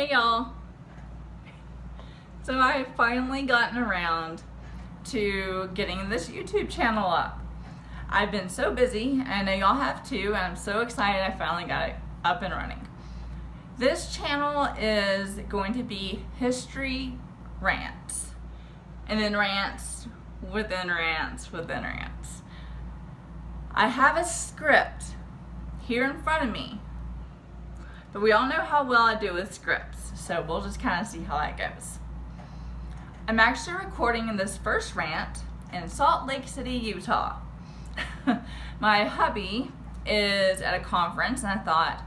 Hey y'all. So I've finally gotten around to getting this YouTube channel up. I've been so busy, and I know y'all have too, and I'm so excited I finally got it up and running. This channel is going to be history rants, and then rants within rants within rants. I have a script here in front of me, but we all know how well I do with scripts, so we'll just kind of see how that goes. I'm actually recording this first rant in Salt Lake City, Utah. My hubby is at a conference, and I thought,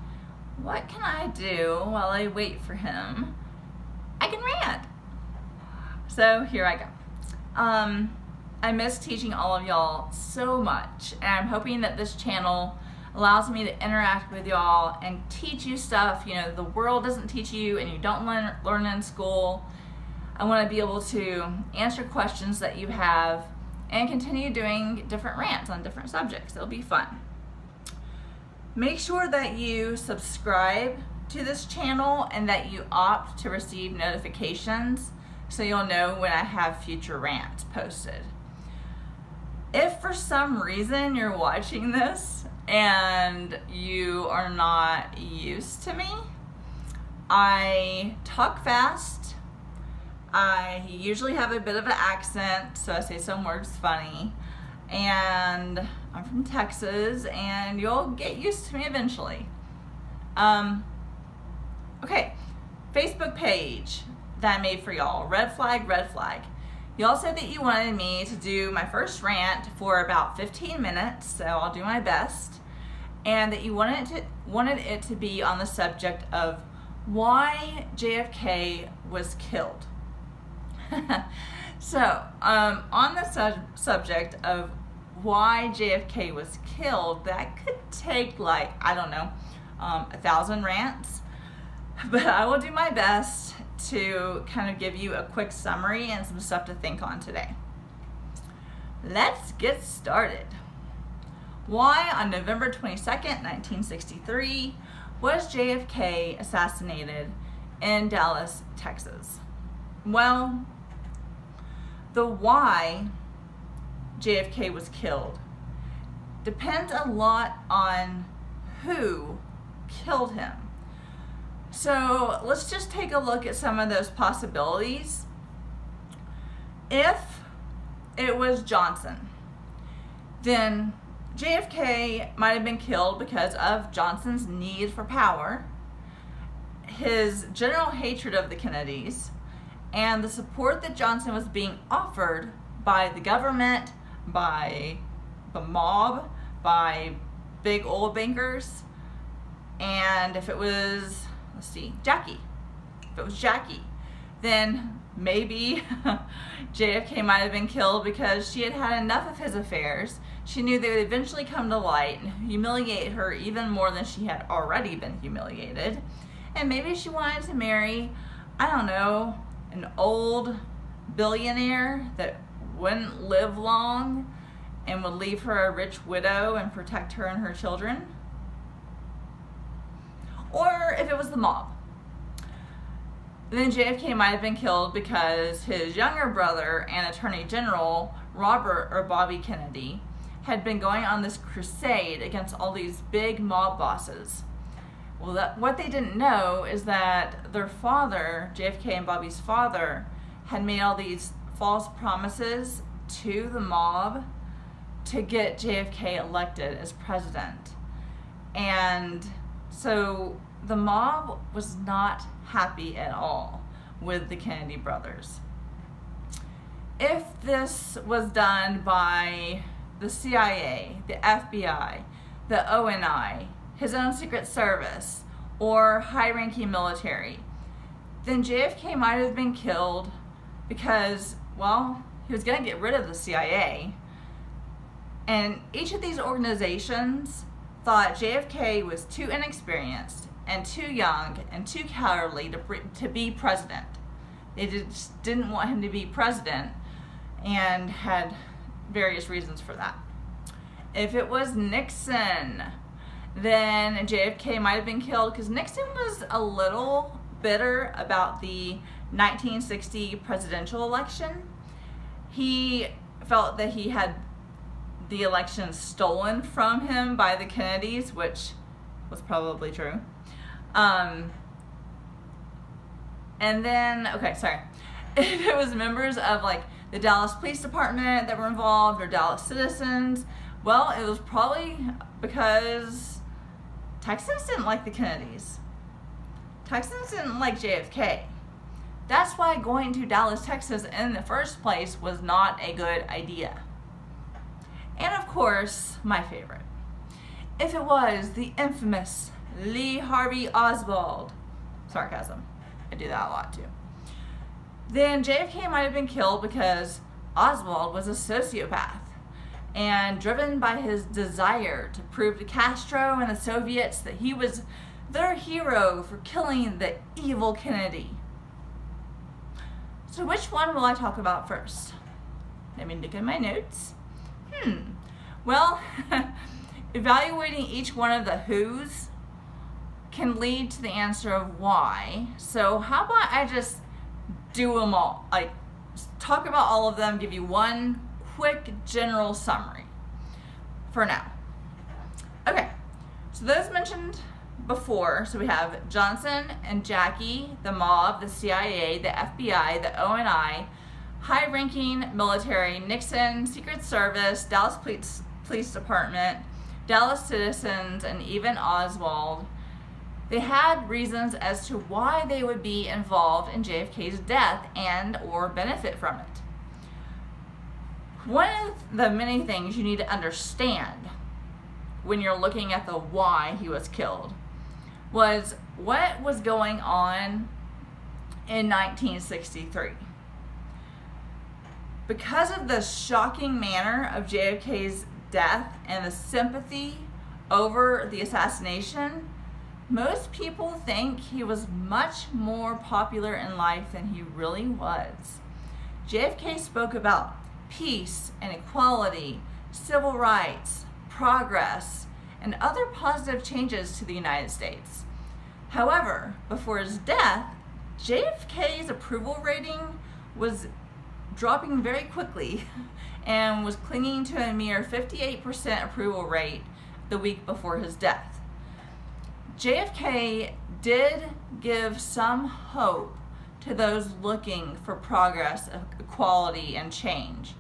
what can I do while I wait for him? I can rant. So here I go. I miss teaching all of y'all so much, and I'm hoping that this channel allows me to interact with y'all and teach you stuff the world doesn't teach you and you don't learn in school. I want to be able to answer questions that you have and continue doing different rants on different subjects. It'll be fun. Make sure that you subscribe to this channel and that you opt to receive notifications so you'll know when I have future rants posted. If for some reason you're watching this and you are not used to me, I talk fast. I usually have a bit of an accent, so I say some words funny. And I'm from Texas, and you'll get used to me eventually. Okay, Facebook page that I made for y'all, red flag, red flag. Y'all said that you wanted me to do my first rant for about 15 minutes, so I'll do my best. And that you wanted it to be on the subject of why JFK was killed. So, on the subject of why JFK was killed, that could take 1,000 rants. But I will do my best to kind of give you a quick summary and some stuff to think on today. Let's get started. Why on November 22nd, 1963 was JFK assassinated in Dallas, Texas? Well, the why JFK was killed depends a lot on who killed him. So let's just take a look at some of those possibilities. If it was Johnson, then JFK might have been killed because of Johnson's need for power, his general hatred of the Kennedys, and the support that Johnson was being offered by the government, by the mob, by big oil bankers. And if it was, Jackie. If it was Jackie, then maybe JFK might have been killed because she had had enough of his affairs. She knew they would eventually come to light and humiliate her even more than she had already been humiliated. And maybe she wanted to marry, an old billionaire that wouldn't live long and would leave her a rich widow and protect her and her children. Or if it was the mob, then JFK might have been killed because his younger brother and Attorney General Robert or Bobby Kennedy had been going on this crusade against all these big mob bosses. Well, what they didn't know is that their father, JFK and Bobby's father, had made all these false promises to the mob to get JFK elected as president. And so the mob was not happy at all with the Kennedy brothers. If this was done by the CIA, the FBI, the ONI, his own Secret Service, or high-ranking military, then JFK might have been killed because, he was going to get rid of the CIA. And each of these organizations thought JFK was too inexperienced and too young and too cowardly to be president. They just didn't want him to be president and had various reasons for that. If it was Nixon, then JFK might have been killed because Nixon was a little bitter about the 1960 presidential election. He felt that he had the election stolen from him by the Kennedys, which was probably true. And then, if it was members of like the Dallas Police Department that were involved or Dallas citizens, well, it was probably because Texans didn't like the Kennedys. Texans didn't like JFK. That's why going to Dallas, Texas in the first place was not a good idea. And of course, my favorite. If it was the infamous Lee Harvey Oswald, sarcasm, I do that a lot too, then JFK might have been killed because Oswald was a sociopath and driven by his desire to prove to Castro and the Soviets that he was their hero for killing the evil Kennedy. So which one will I talk about first? Let me look at my notes. Well, evaluating each one of the who's can lead to the answer of why. So how about I just do them all? Like, talk about all of them, give you one quick general summary for now. Okay, so those mentioned before, so we have Johnson and Jackie, the mob, the CIA, the FBI, the ONI, high-ranking military, Nixon, Secret Service, Dallas Police Department, Dallas citizens, and even Oswald. They had reasons as to why they would be involved in JFK's death and or benefit from it. One of the many things you need to understand when you're looking at the why he was killed was what was going on in 1963. Because of the shocking manner of JFK's death and the sympathy over the assassination, most people think he was much more popular in life than he really was. JFK spoke about peace and equality, civil rights, progress, and other positive changes to the United States. However, before his death, JFK's approval rating was dropping very quickly and was clinging to a mere 58% approval rate the week before his death. JFK did give some hope to those looking for progress, equality, and change,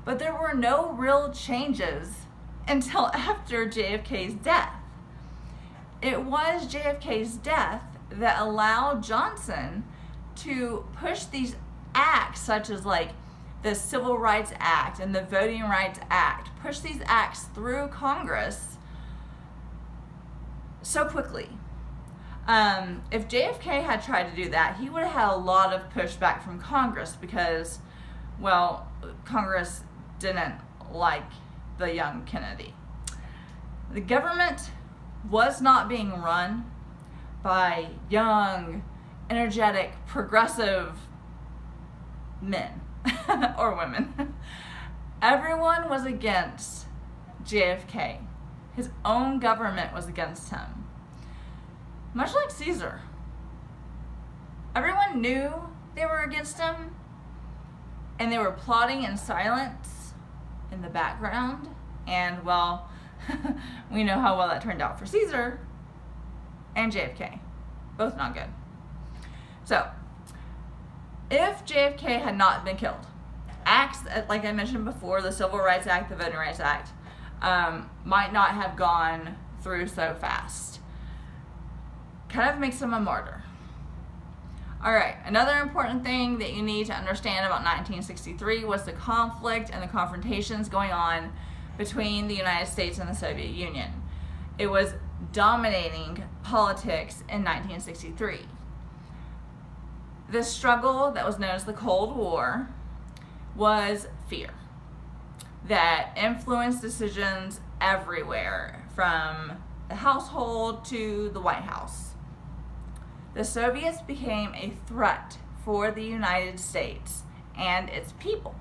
but there were no real changes until after JFK's death. It was JFK's death that allowed Johnson to push these acts such as like the Civil Rights Act and the Voting Rights Act, push these acts through Congress so quickly. If JFK had tried to do that, he would have had a lot of pushback from Congress because, well, Congress didn't like the young Kennedy. The government was not being run by young, energetic, progressive men or women. Everyone was against JFK. His own government was against him. Much like Caesar. Everyone knew they were against him, and they were plotting in silence in the background. And, well, we know how well that turned out for Caesar and JFK. Both not good. So, if JFK had not been killed, acts, like I mentioned before, the Civil Rights Act, the Voting Rights Act, might not have gone through so fast. Kind of makes him a martyr. Alright, another important thing that you need to understand about 1963 was the conflict and the confrontations going on between the United States and the Soviet Union. It was dominating politics in 1963. This struggle that was known as the Cold War was fear that influenced decisions everywhere, from the household to the White House. The Soviets became a threat for the United States and its people.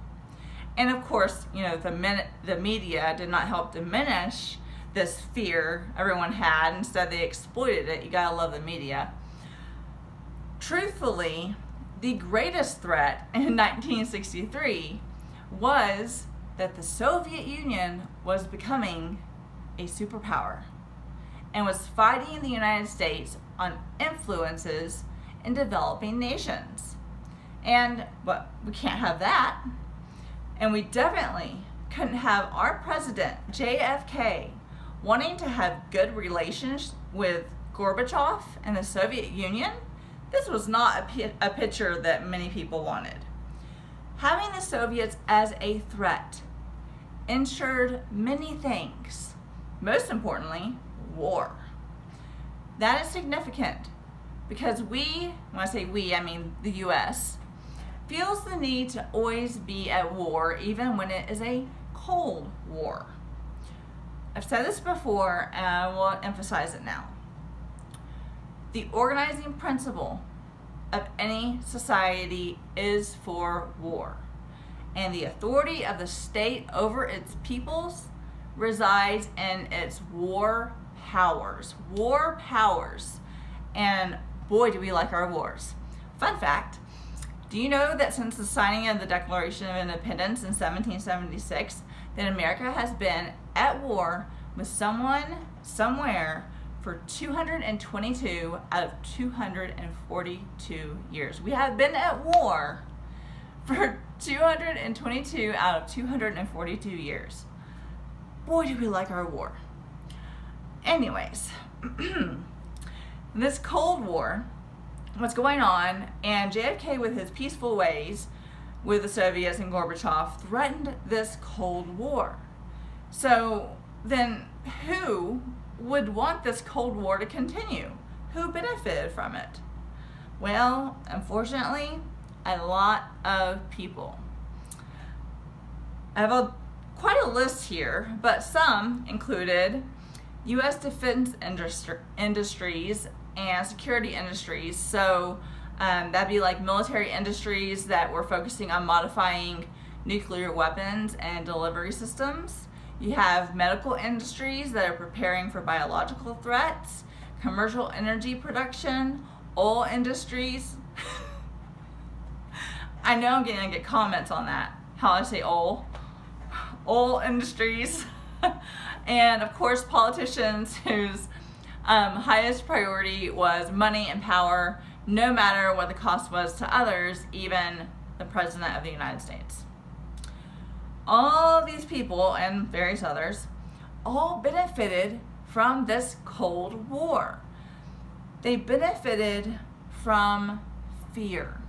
And of course, you know, the media did not help diminish this fear everyone had. Instead, they exploited it. You gotta love the media. truthfully, the greatest threat in 1963 was that the Soviet Union was becoming a superpower and was fighting the United States on influences in developing nations. But we can't have that. And we definitely couldn't have our president, JFK, wanting to have good relations with Gorbachev and the Soviet Union. This was not a picture that many people wanted. Having the Soviets as a threat ensured many things. Most importantly, war. That is significant because when I say we, I mean the U.S., feels the need to always be at war even when it is a Cold War. I've said this before and I will emphasize it now. The organizing principle of any society is for war, and the authority of the state over its peoples resides in its war powers. War powers. And boy, do we like our wars. Fun fact, do you know that since the signing of the Declaration of Independence in 1776, that America has been at war with someone, somewhere, for 222 out of 242 years. We have been at war for 222 out of 242 years. Boy, do we like our war. Anyways, this Cold War was going on, and JFK, with his peaceful ways with the Soviets and Gorbachev, threatened this Cold War. So then who would want this Cold War to continue? Who benefited from it? Well, unfortunately, a lot of people. I have quite a list here, but some included U.S. defense industries and security industries. So that'd be like military industries that were focusing on modifying nuclear weapons and delivery systems. You have medical industries that are preparing for biological threats, commercial energy production, oil industries. I know I'm going to get comments on that, how I say oil industries. And of course, politicians whose highest priority was money and power, no matter what the cost was to others, even the President of the United States. All these people and various others all benefited from this Cold War. They benefited from fear.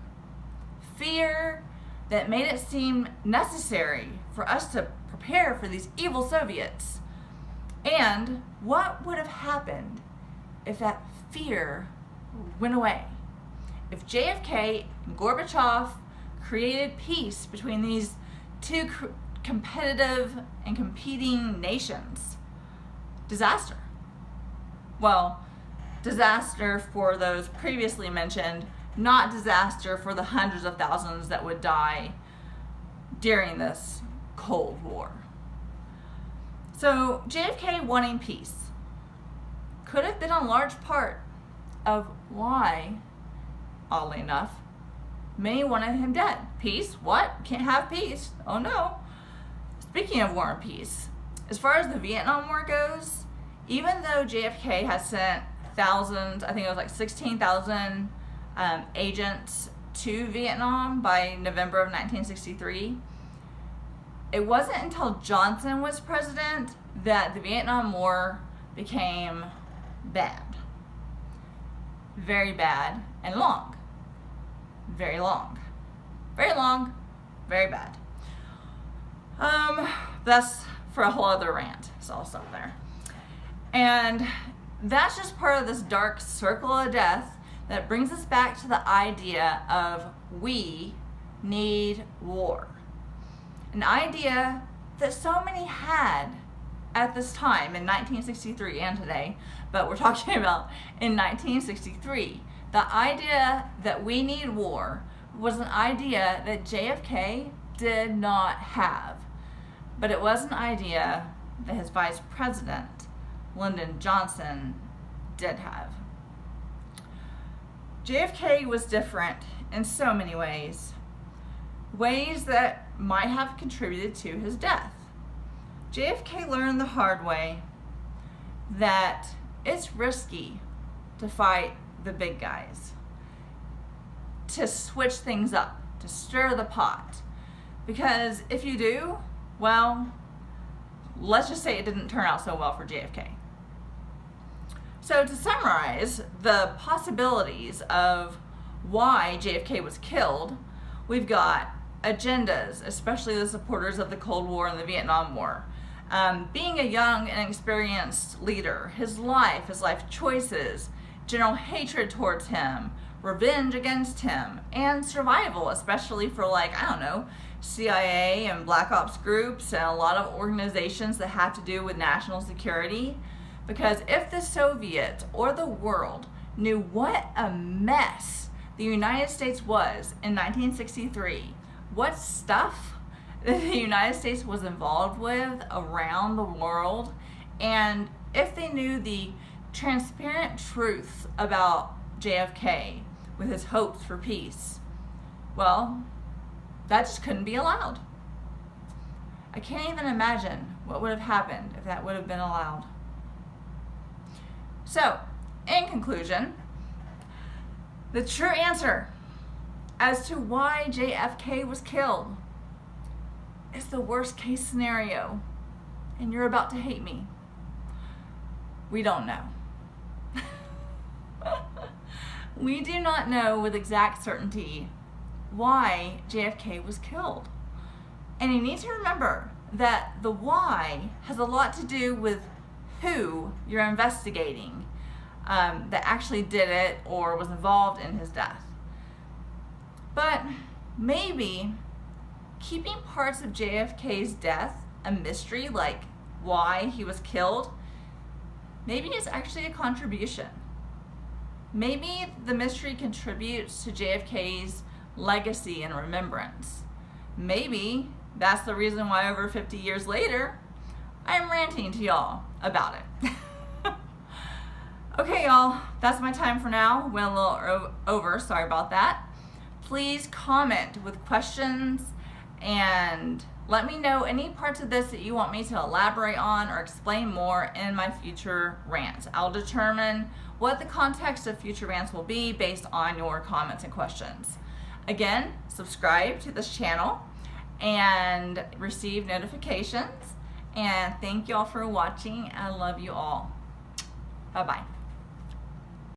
Fear that made it seem necessary for us to prepare for these evil Soviets. And what would have happened if that fear went away? If JFK and Gorbachev created peace between these two competitive and competing nations? Disaster. Well, disaster for those previously mentioned, not disaster for the hundreds of thousands that would die during this Cold War. So JFK wanting peace could have been a large part of why, oddly enough, many wanted him dead. Peace? What? Can't have peace. Oh no. Speaking of war and peace, as far as the Vietnam War goes, even though JFK has sent thousands, I think it was like 16,000 agents to Vietnam by November of 1963, it wasn't until Johnson was president that the Vietnam War became bad. Very bad and long. Very long. Very long, very bad. That's for a whole other rant, so I'll stop there. And that's just part of this dark circle of death that brings us back to the idea of we need war. An idea that so many had at this time in 1963 and today, but we're talking about in 1963. The idea that we need war was an idea that JFK did not have, but it was an idea that his vice president, Lyndon Johnson, did have. JFK was different in so many ways. Ways that might have contributed to his death. JFK learned the hard way that it's risky to fight the big guys, to switch things up, to stir the pot. Because if you do, well, let's just say it didn't turn out so well for JFK. So to summarize the possibilities of why JFK was killed, we've got agendas, especially the supporters of the Cold War and the Vietnam War. Being a young and experienced leader, his life choices, general hatred towards him, revenge against him, and survival, especially for CIA and Black Ops groups and a lot of organizations that have to do with national security. Because if the Soviets or the world knew what a mess the United States was in 1963, what stuff that the United States was involved with around the world, and if they knew the transparent truth about JFK with his hopes for peace, well, that just couldn't be allowed. I can't even imagine what would have happened if that would have been allowed. So, in conclusion, the true answer as to why JFK was killed is the worst case scenario, and you're about to hate me. We don't know. We do not know with exact certainty why JFK was killed. And you need to remember that the why has a lot to do with who you're investigating that actually did it or was involved in his death. But maybe keeping parts of JFK's death a mystery, like why he was killed, maybe it's actually a contribution. Maybe the mystery contributes to JFK's legacy and remembrance. Maybe that's the reason why over 50 years later, I'm ranting to y'all about it. Okay, y'all, that's my time for now. Went a little over, sorry about that. Please comment with questions and let me know any parts of this that you want me to elaborate on or explain more in my future rants. I'll determine what the context of future rants will be based on your comments and questions. Again, subscribe to this channel and receive notifications. And thank y'all for watching. I love you all. Bye-bye.